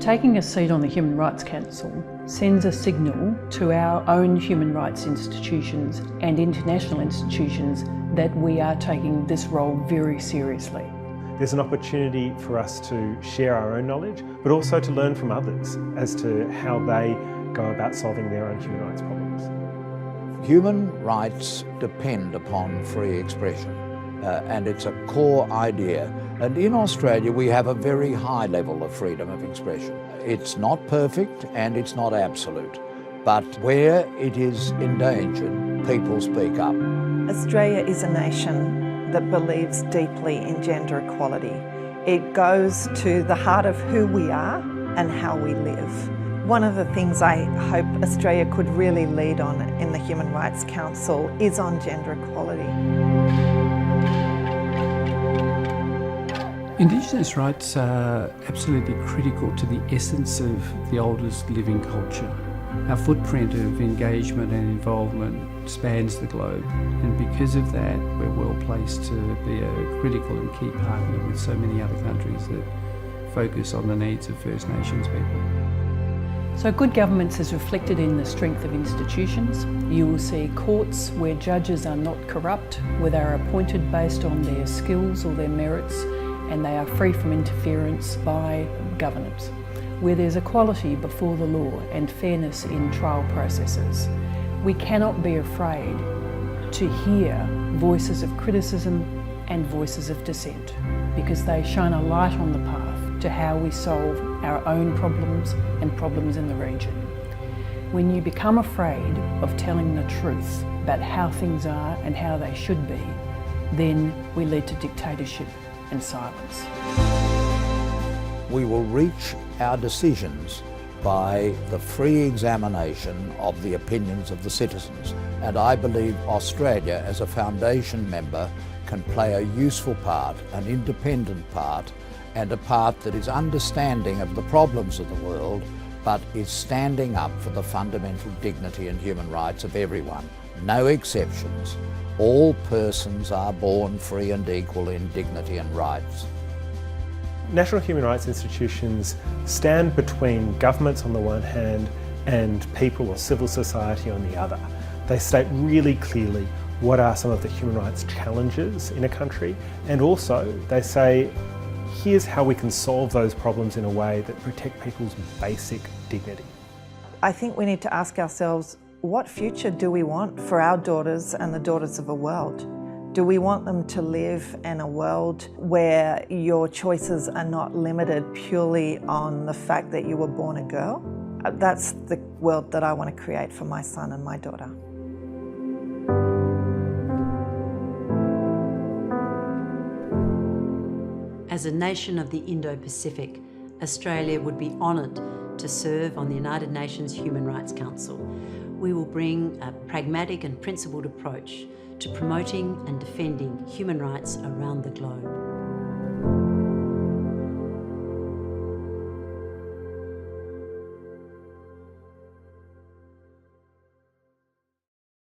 Taking a seat on the Human Rights Council sends a signal to our own human rights institutions and international institutions that we are taking this role very seriously. There's an opportunity for us to share our own knowledge, but also to learn from others as to how they go about solving their own human rights problems. Human rights depend upon free expression, and it's a core idea. And in Australia, we have a very high level of freedom of expression. It's not perfect and it's not absolute, but where it is endangered, people speak up. Australia is a nation that believes deeply in gender equality. It goes to the heart of who we are and how we live. One of the things I hope Australia could really lead on in the Human Rights Council is on gender equality. Indigenous rights are absolutely critical to the essence of the oldest living culture. Our footprint of engagement and involvement spans the globe, and because of that we're well placed to be a critical and key partner with so many other countries that focus on the needs of First Nations people. So good governance is reflected in the strength of institutions. You will see courts where judges are not corrupt, where they are appointed based on their skills or their merits, and they are free from interference by governance. Where there's equality before the law and fairness in trial processes. We cannot be afraid to hear voices of criticism and voices of dissent, because they shine a light on the path to how we solve our own problems and problems in the region. When you become afraid of telling the truth about how things are and how they should be, then we lead to dictatorship and silence. We will reach our decisions by the free examination of the opinions of the citizens. And I believe Australia, as a foundation member, can play a useful part, an independent part, and a part that is understanding of the problems of the world, but is standing up for the fundamental dignity and human rights of everyone. No exceptions. All persons are born free and equal in dignity and rights. National human rights institutions stand between governments on the one hand and people or civil society on the other. They state really clearly what are some of the human rights challenges in a country, and also they say, here's how we can solve those problems in a way that protect people's basic dignity. I think we need to ask ourselves, what future do we want for our daughters and the daughters of the world? Do we want them to live in a world where your choices are not limited purely on the fact that you were born a girl? That's the world that I want to create for my son and my daughter. As a nation of the Indo-Pacific, Australia would be honoured to serve on the United Nations Human Rights Council. We will bring a pragmatic and principled approach to promoting and defending human rights around the globe.